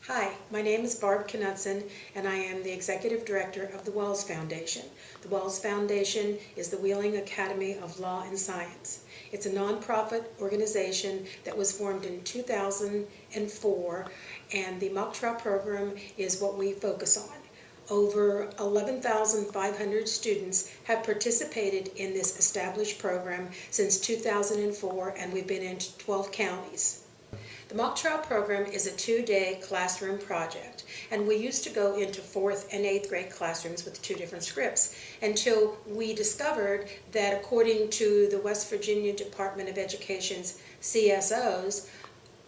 Hi, my name is Barbara Knutsen, and I am the Executive Director of the Wells Foundation. The Wells Foundation is the Wheeling Academy of Law and Science. It's a nonprofit organization that was formed in 2004, and the mock trial program is what we focus on. Over 11,500 students have participated in this established program since 2004, and we've been in 12 counties. The mock trial program is a 2-day classroom project, and we used to go into 4th and 8th grade classrooms with 2 different scripts until we discovered that according to the West Virginia Department of Education's CSOs,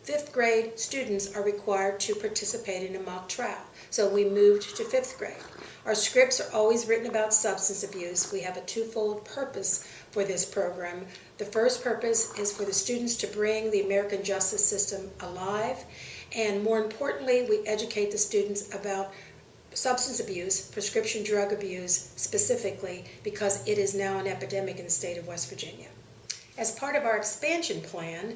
5th grade students are required to participate in a mock trial. So we moved to 5th grade. Our scripts are always written about substance abuse. We have a twofold purpose for this program. The first purpose is for the students to bring the American justice system alive, and more importantly, we educate the students about substance abuse, prescription drug abuse specifically, because it is now an epidemic in the state of West Virginia. As part of our expansion plan,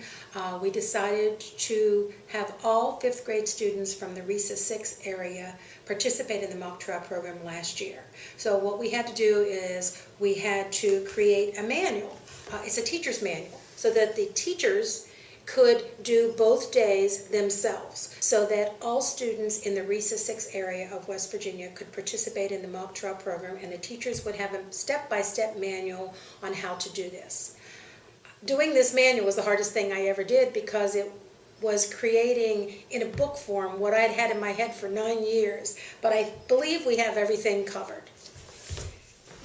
we decided to have all 5th grade students from the RESA 6 area participate in the mock trial program last year. So what we had to do is we had to create a manual. It's a teacher's manual, so that the teachers could do both days themselves, so that all students in the RESA 6 area of West Virginia could participate in the mock trial program, and the teachers would have a step-by-step manual on how to do this. Doing this manual was the hardest thing I ever did, because it was creating in a book form what I'd had in my head for 9 years, but I believe we have everything covered.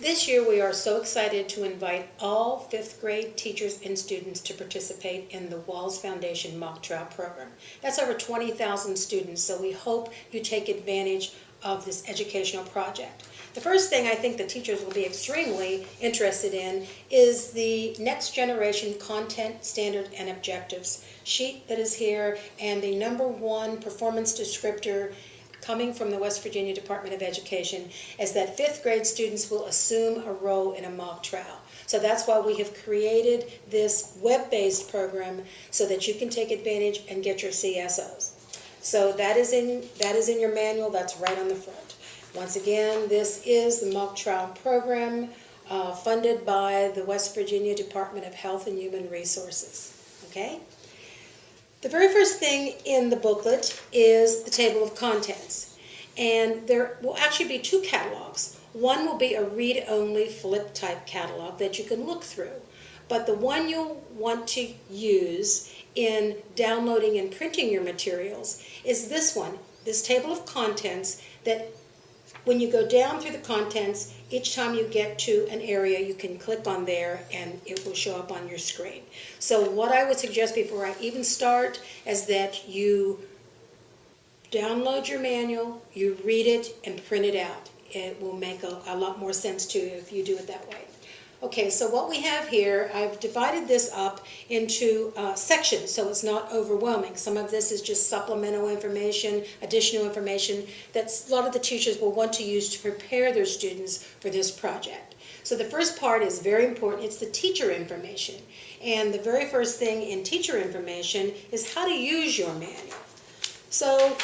This year we are so excited to invite all 5th grade teachers and students to participate in the Wells Foundation mock trial program. That's over 20,000 students, so we hope you take advantage of this educational project. The first thing I think the teachers will be extremely interested in is the next generation content, standard, and objectives sheet that is here, and the #1 performance descriptor coming from the West Virginia Department of Education is that 5th grade students will assume a role in a mock trial. So that's why we have created this web-based program, so that you can take advantage and get your CSOs. So that is in your manual. That's right on the front. Once again, this is the mock trial program funded by the West Virginia Department of Health and Human Resources. Okay? The very first thing in the booklet is the table of contents. And there will actually be 2 catalogs. One will be a read-only flip type catalog that you can look through. But the one you'll want to use in downloading and printing your materials is this one, this table of contents, that when you go down through the contents, each time you get to an area, you can click on there and it will show up on your screen. So what I would suggest before I even start is that you download your manual, you read it, and print it out. It will make a lot more sense to you if you do it that way. Okay, so what we have here, I've divided this up into sections so it's not overwhelming. Some of this is just supplemental information, additional information that a lot of the teachers will want to use to prepare their students for this project. So the first part is very important. It's the teacher information. And the very first thing in teacher information is how to use your manual. So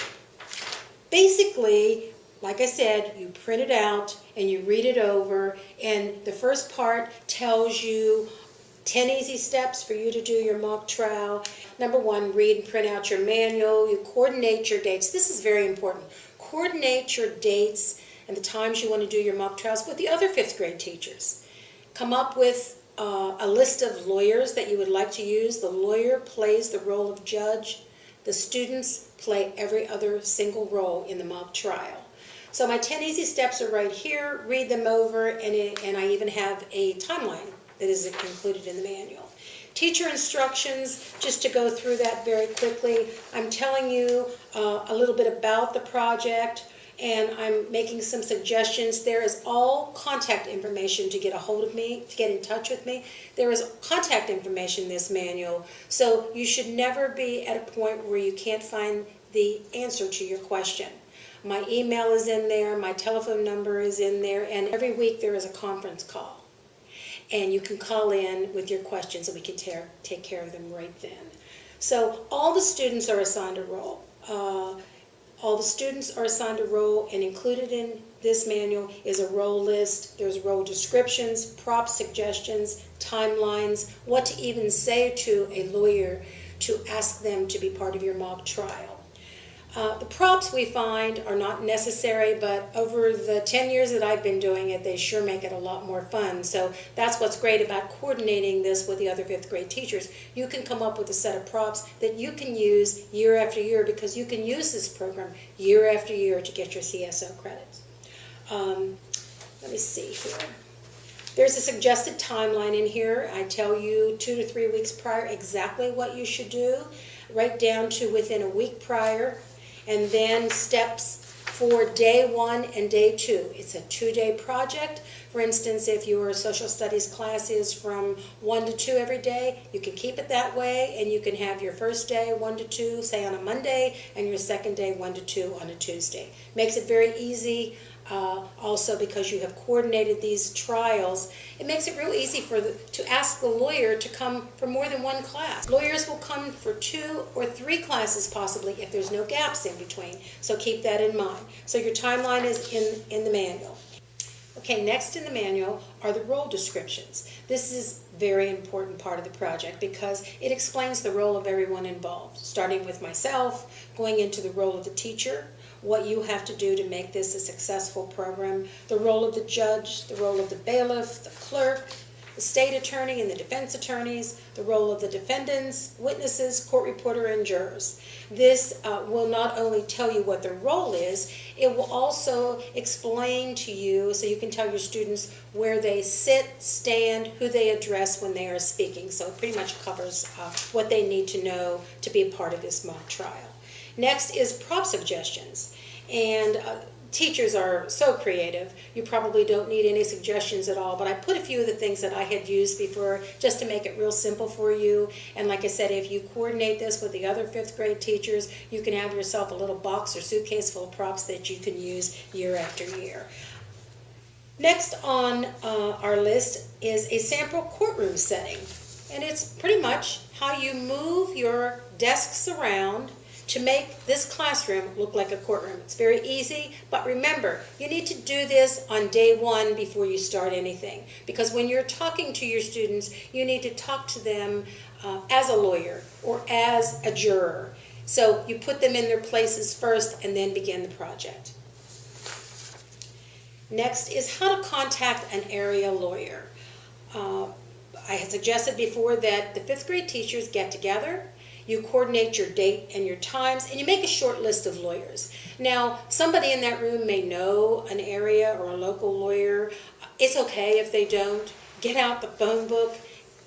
basically, like I said, you print it out and you read it over, and the first part tells you 10 easy steps for you to do your mock trial. #1, read and print out your manual. You coordinate your dates. This is very important. Coordinate your dates and the times you want to do your mock trials with the other 5th grade teachers. Come up with a list of lawyers that you would like to use. The lawyer plays the role of judge. The students play every other single role in the mock trial. So my 10 easy steps are right here. Read them over, and I even have a timeline that is included in the manual. Teacher instructions, just to go through that very quickly. I'm telling you a little bit about the project, and I'm making some suggestions. There is all contact information to get a hold of me, to get in touch with me. There is contact information in this manual, so you should never be at a point where you can't find the answer to your question. My email is in there, my telephone number is in there, and every week there is a conference call. And you can call in with your questions and we can take care of them right then. So all the students are assigned a role. All the students are assigned a role, and included in this manual is a role list. There's role descriptions, prop suggestions, timelines, what to even say to a lawyer to ask them to be part of your mock trial. The props we find are not necessary, but over the 10 years that I've been doing it, they sure make it a lot more fun. So that's what's great about coordinating this with the other 5th grade teachers. You can come up with a set of props that you can use year after year, because you can use this program year after year to get your CSO credits. Let me see here. There's a suggested timeline in here. I tell you 2 to 3 weeks prior exactly what you should do, right down to within a week prior. And then steps for day 1 and day 2. It's a 2-day project. For instance, if your social studies class is from 1 to 2 every day, you can keep it that way, and you can have your first day 1 to 2, say on a Monday, and your second day 1 to 2 on a Tuesday. Makes it very easy. Also, because you have coordinated these trials, it makes it real easy to ask the lawyer to come for more than one class. Lawyers will come for 2 or 3 classes possibly if there's no gaps in between, so keep that in mind. So your timeline is in the manual. Okay, next in the manual are the role descriptions. This is a very important part of the project because it explains the role of everyone involved, starting with myself, going into the role of the teacher, what you have to do to make this a successful program, the role of the judge, the role of the bailiff, the clerk, the state attorney and the defense attorneys, the role of the defendants, witnesses, court reporter, and jurors. This will not only tell you what their role is, it will also explain to you so you can tell your students where they sit, stand, who they address when they are speaking. So it pretty much covers what they need to know to be a part of this mock trial. Next is prop suggestions, and teachers are so creative, you probably don't need any suggestions at all, but I put a few of the things that I had used before just to make it real simple for you. And like I said, if you coordinate this with the other 5th grade teachers, you can have yourself a little box or suitcase full of props that you can use year after year. Next on our list is a sample courtroom setting, and it's pretty much how you move your desks around to make this classroom look like a courtroom. It's very easy, but remember, you need to do this on day 1 before you start anything, because when you're talking to your students, you need to talk to them as a lawyer or as a juror. So you put them in their places first and then begin the project. Next is how to contact an area lawyer. I had suggested before that the 5th grade teachers get together, you coordinate your date and your times, and you make a short list of lawyers. Now, somebody in that room may know an area or a local lawyer. It's okay if they don't. Get out the phone book,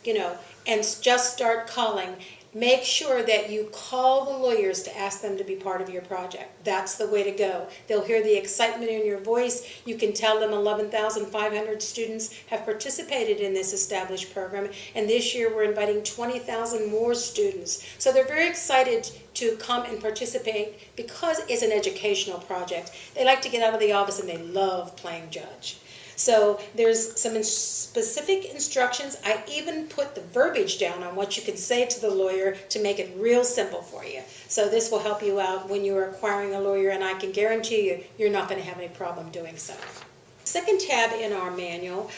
and just start calling. Make sure that you call the lawyers to ask them to be part of your project. That's the way to go. They'll hear the excitement in your voice. You can tell them 11,500 students have participated in this established program, and this year we're inviting 20,000 more students. So they're very excited to come and participate because it's an educational project. They like to get out of the office and they love playing judge. So there's some specific instructions. I even put the verbiage down on what you can say to the lawyer to make it real simple for you. So this will help you out when you're acquiring a lawyer, and I can guarantee you, you're not going to have any problem doing so. Second tab in our manual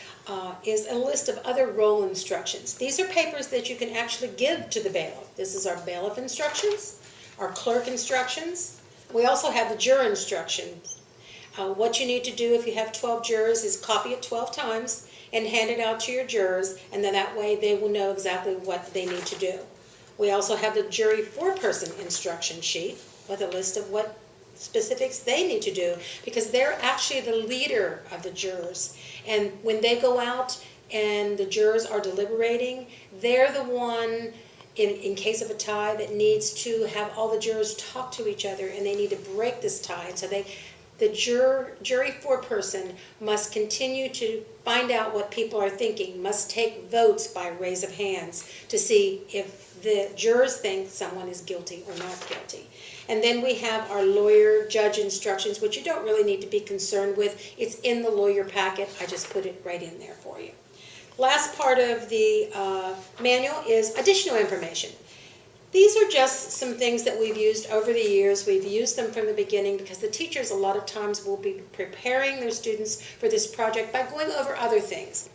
is a list of other role instructions. These are papers that you can actually give to the bailiff. This is our bailiff instructions, our clerk instructions. We also have the juror instructions. What you need to do if you have 12 jurors is copy it 12 times and hand it out to your jurors, and then that way they will know exactly what they need to do. We also have the jury 4-person instruction sheet with a list of what specifics they need to do, because they're actually the leader of the jurors. And when they go out and the jurors are deliberating, they're the one, in case of a tie, that needs to have all the jurors talk to each other, and they need to break this tie. And so the jury 4-person must continue to find out what people are thinking, must take votes by raise of hands to see if the jurors think someone is guilty or not guilty. And then we have our lawyer judge instructions, which you don't really need to be concerned with. It's in the lawyer packet. I just put it right in there for you. Last part of the manual is additional information. These are just some things that we've used over the years. We've used them from the beginning because the teachers a lot of times will be preparing their students for this project by going over other things.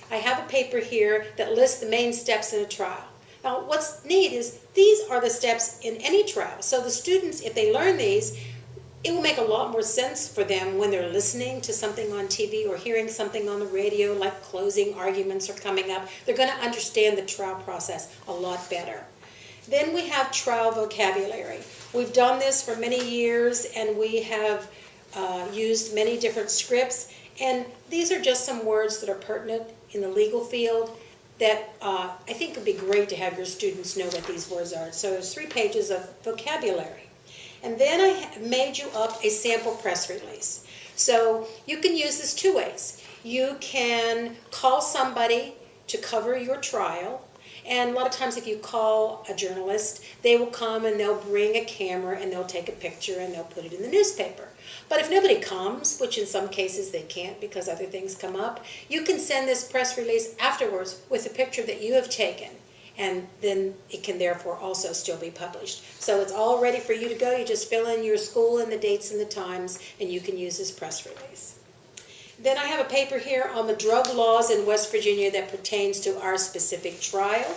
I have a paper here that lists the main steps in a trial. Now, what's neat is these are the steps in any trial. So the students, if they learn these, it will make a lot more sense for them when they're listening to something on TV or hearing something on the radio, like closing arguments are coming up. They're going to understand the trial process a lot better. Then we have trial vocabulary. We've done this for many years, and we have used many different scripts. And these are just some words that are pertinent in the legal field that I think would be great to have your students know what these words are. So there's 3 pages of vocabulary. And then I made you up a sample press release. So you can use this 2 ways. You can call somebody to cover your trial. And a lot of times if you call a journalist, they will come and they'll bring a camera and they'll take a picture and they'll put it in the newspaper. But if nobody comes, which in some cases they can't because other things come up, you can send this press release afterwards with a picture that you have taken. And then it can therefore also still be published. So it's all ready for you to go. You just fill in your school and the dates and the times, and you can use this press release. Then I have a paper here on the drug laws in West Virginia that pertains to our specific trial.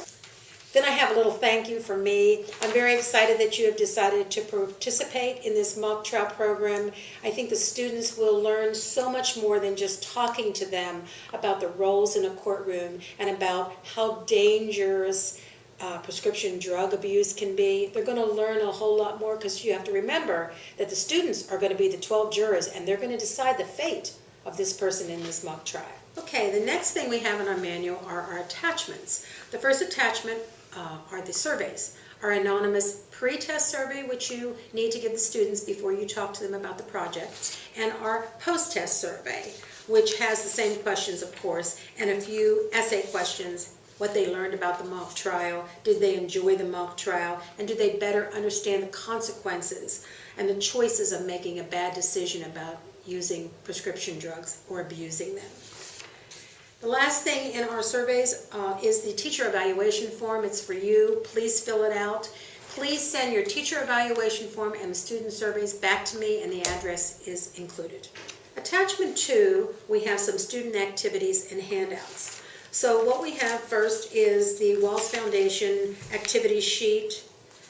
Then I have a little thank you from me. I'm very excited that you have decided to participate in this mock trial program. I think the students will learn so much more than just talking to them about the roles in a courtroom and about how dangerous prescription drug abuse can be. They're going to learn a whole lot more because you have to remember that the students are going to be the 12 jurors and they're going to decide the fate of this person in this mock trial. Okay, the next thing we have in our manual are our attachments. The first attachment are the surveys. Our anonymous pre-test survey, which you need to give the students before you talk to them about the project, and our post-test survey, which has the same questions, of course, and a few essay questions, what they learned about the mock trial, did they enjoy the mock trial, and do they better understand the consequences and the choices of making a bad decision about using prescription drugs or abusing them. The last thing in our surveys is the teacher evaluation form. It's for you. Please fill it out. Please send your teacher evaluation form and the student surveys back to me, and the address is included. Attachment 2, we have some student activities and handouts. So what we have first is the Walls Foundation activity sheet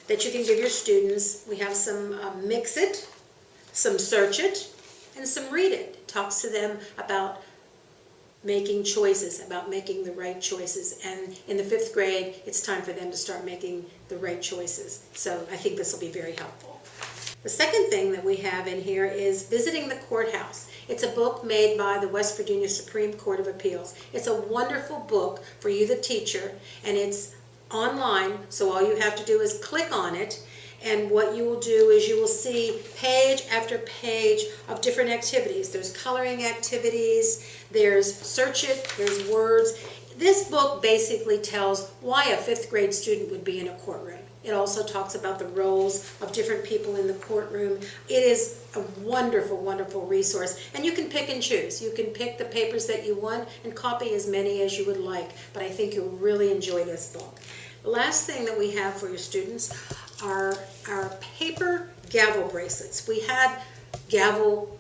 that you can give your students. We have some Mix It, some Search It, and some Read It. It talks to them about making choices, about making the right choices. And in the 5th grade, it's time for them to start making the right choices. So I think this will be very helpful. The second thing that we have in here is Visiting the Courthouse. It's a book made by the West Virginia Supreme Court of Appeals. It's a wonderful book for you, the teacher, and it's online, so all you have to do is click on it. And what you will do is you will see page after page of different activities. There's coloring activities, there's Search It, there's words. This book basically tells why a 5th grade student would be in a courtroom. It also talks about the roles of different people in the courtroom. It is a wonderful, wonderful resource. And you can pick and choose. You can pick the papers that you want and copy as many as you would like. But I think you'll really enjoy this book. The last thing that we have for your students are our paper gavel bracelets. We had gavel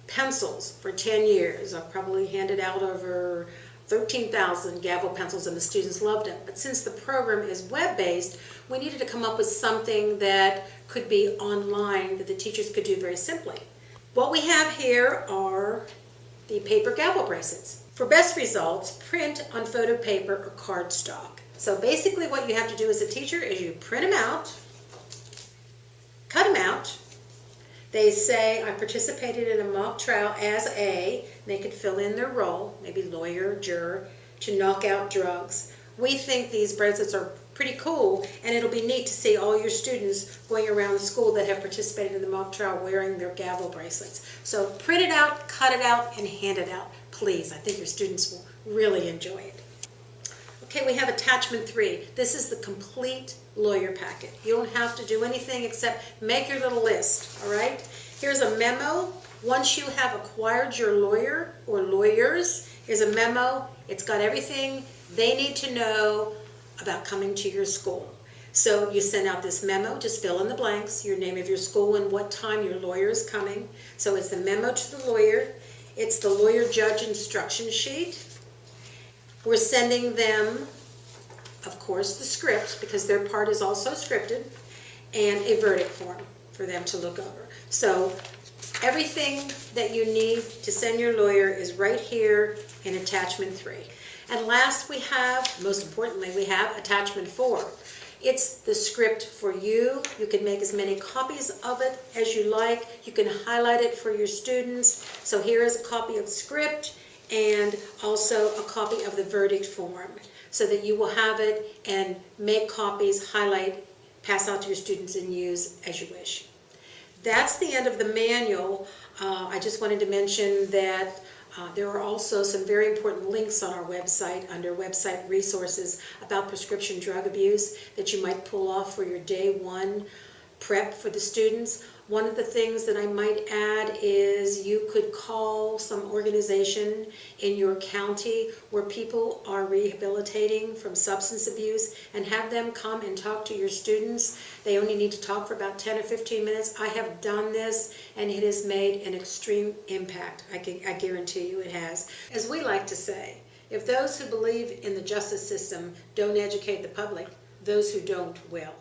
pencils for 10 years. I've probably handed out over 13,000 gavel pencils and the students loved them. But since the program is web-based, we needed to come up with something that could be online that the teachers could do very simply. What we have here are the paper gavel bracelets. For best results, print on photo paper or cardstock. So basically what you have to do as a teacher is you print them out, cut them out. They say, I participated in a mock trial as a, they could fill in their role, maybe lawyer, juror, to knock out drugs. We think these bracelets are pretty cool, and it'll be neat to see all your students going around the school that have participated in the mock trial wearing their gavel bracelets. So print it out, cut it out, and hand it out, please. I think your students will really enjoy it. Okay, we have attachment 3. This is the complete lawyer packet. You don't have to do anything except make your little list, all right? Here's a memo. Once you have acquired your lawyer or lawyers, here's a memo. It's got everything they need to know about coming to your school. So you send out this memo, just fill in the blanks, your name of your school and what time your lawyer is coming. So it's the memo to the lawyer. It's the lawyer-judge instruction sheet. We're sending them, of course, the script, because their part is also scripted, and a verdict form for them to look over. So everything that you need to send your lawyer is right here in attachment 3. And last we have, most importantly, we have attachment 4. It's the script for you. You can make as many copies of it as you like. You can highlight it for your students. So here is a copy of the script and also a copy of the verdict form so that you will have it and make copies, highlight, pass out to your students and use as you wish. That's the end of the manual. I just wanted to mention that there are also some very important links on our website under website resources about prescription drug abuse that you might pull off for your day 1 prep for the students. One of the things that I might add is you could call some organization in your county where people are rehabilitating from substance abuse and have them come and talk to your students. They only need to talk for about 10 or 15 minutes. I have done this and it has made an extreme impact. I guarantee you it has. As we like to say, if those who believe in the justice system don't educate the public, those who don't will.